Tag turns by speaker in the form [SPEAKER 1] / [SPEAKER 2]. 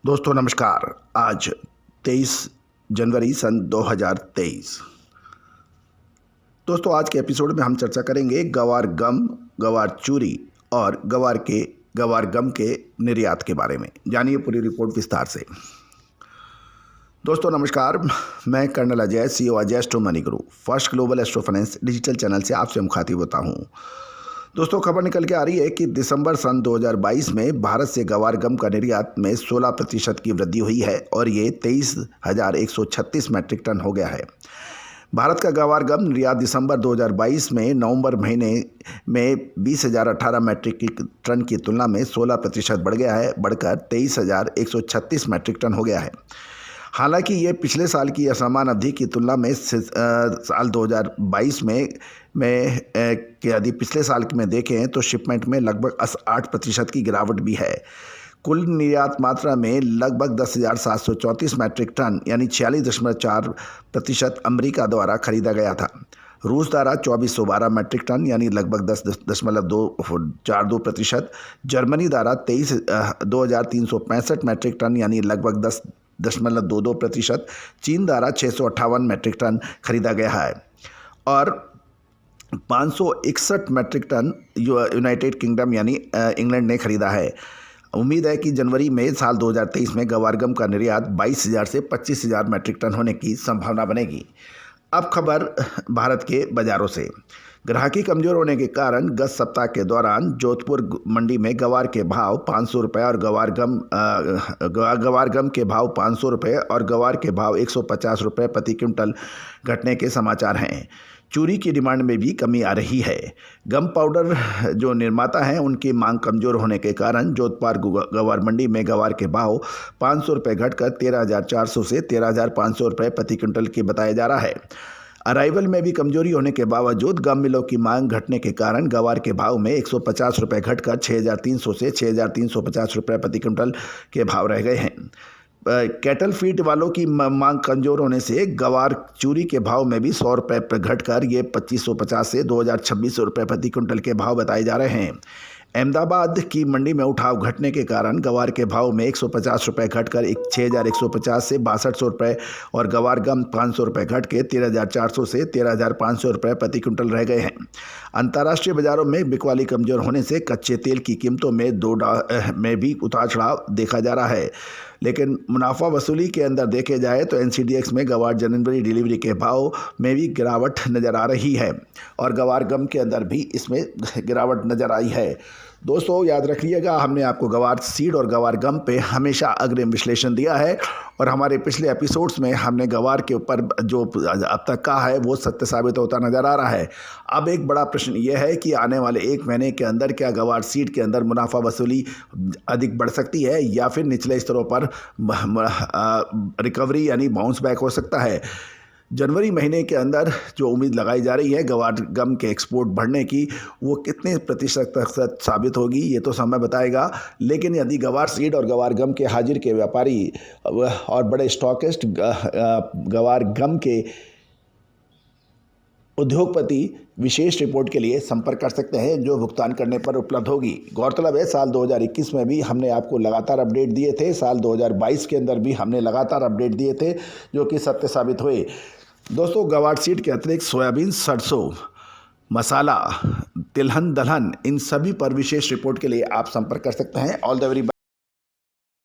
[SPEAKER 1] दोस्तों नमस्कार। आज 23 जनवरी सन 2023। दोस्तों आज के एपिसोड में हम चर्चा करेंगे गवार गम, गवार चूरी और गवार गम के निर्यात के बारे में। जानिए पूरी रिपोर्ट विस्तार से। दोस्तों नमस्कार, मैं colonel Ajay, CEO Ajay astro money guru, first global astro finance digital channel से आपसे मुखातिब होता हूँ। दोस्तों खबर निकल के आ रही है कि दिसंबर सन 2022 में भारत से गवार गम का निर्यात में 16% की वृद्धि हुई है और ये 23,136 मैट्रिक टन हो गया है। भारत का गवार गम निर्यात दिसंबर 2022 में नवंबर महीने में 20,018 मैट्रिक टन की तुलना में 16% बढ़ गया है, बढ़कर 23,136 मैट्रिक टन हो गया है। हालांकि ये पिछले साल की असमान अवधि की तुलना में साल 2022 में यदि पिछले साल में देखें तो शिपमेंट में लगभग 8% की गिरावट भी है। कुल निर्यात मात्रा में लगभग 10,734 मैट्रिक टन यानी 46.4% अमेरिका द्वारा खरीदा गया था। रूस द्वारा 2,412 मैट्रिक टन यानी लगभग 10.42%, जर्मनी द्वारा 2,365 मैट्रिक टन यानी लगभग 10.22%, चीन द्वारा 658 मैट्रिक टन खरीदा गया है और 561 मैट्रिक टन यूनाइटेड किंगडम यानी इंग्लैंड ने खरीदा है। उम्मीद है कि जनवरी में साल 2023 में गवार गम का निर्यात 22,000 से 25,000 मैट्रिक टन होने की संभावना बनेगी। अब खबर भारत के बाज़ारों से। ग्राहकी कमज़ोर होने के कारण गत सप्ताह के दौरान जोधपुर मंडी में गवार के भाव 500 रुपये और गवार गम के भाव 500 रुपये और गवार के भाव 150 रुपये प्रति क्विंटल घटने के समाचार हैं। चूरी की डिमांड में भी कमी आ रही है। गम पाउडर जो निर्माता हैं उनकी मांग कमज़ोर होने के कारण जोधपुर गवार मंडी में गवार के भाव 500 रुपये घटकर 13,400 से 13,500 रुपये प्रति क्विंटल की बताया जा रहा है। अराइवल में भी कमजोरी होने के बावजूद गम मिलों की मांग घटने के कारण गवार के भाव में 150 रुपये घटकर 6,300 से 6,350 रुपये प्रति क्विंटल के भाव रह गए हैं। कैटल फीड वालों की मांग कमजोर होने से गवार चूरी के भाव में भी 100 रुपये घटकर ये 2,550 से 2,026 रुपये प्रति क्विंटल के भाव बताए जा रहे हैं। अहमदाबाद की मंडी में उठाव घटने के कारण गवार के भाव में 150 रुपये घटकर 6,150 से 6,200 रुपये और गवार गम 500 रुपये घट के 13,400 से 13,500 रुपये प्रति क्विंटल रह गए हैं। अंतर्राष्ट्रीय बाजारों में बिकवाली कमजोर होने से कच्चे तेल की कीमतों में भी उतार चढ़ाव देखा जा रहा है, लेकिन मुनाफा वसूली के अंदर देखे जाए तो NCDX में गवार जनवरी डिलीवरी के भाव में भी गिरावट नज़र आ रही है और गवार गम के अंदर भी इसमें गिरावट नज़र आई है। दोस्तों याद रखिएगा, हमने आपको गवार सीड और गवार गम पे हमेशा अग्रिम विश्लेषण दिया है और हमारे पिछले एपिसोड्स में हमने गवार के ऊपर जो अब तक कहा है वो सत्य साबित होता नज़र आ रहा है। अब एक बड़ा प्रश्न ये है कि आने वाले 1 महीने के अंदर क्या गवार सीड के अंदर मुनाफा वसूली अधिक बढ़ सकती है या फिर निचले स्तरों पर रिकवरी यानी बाउंस बैक हो सकता है। जनवरी महीने के अंदर जो उम्मीद लगाई जा रही है गवार गम के एक्सपोर्ट बढ़ने की, वो कितने प्रतिशत तक साबित होगी ये तो समय बताएगा। लेकिन यदि गवार सीड और गवार गम के हाजिर के व्यापारी और बड़े स्टॉकिस्ट गवार गम के उद्योगपति विशेष रिपोर्ट के लिए संपर्क कर सकते हैं जो भुगतान करने पर उपलब्ध होगी। गौरतलब है साल 2021 में भी हमने आपको लगातार अपडेट दिए थे, साल 2022 के अंदर भी हमने लगातार अपडेट दिए थे जो कि सत्य साबित हुए। दोस्तों गवार सीड के अतिरिक्त सोयाबीन, सरसों, मसाला, तिलहन, दलहन, इन सभी पर विशेष रिपोर्ट के लिए आप संपर्क कर सकते हैं। All the very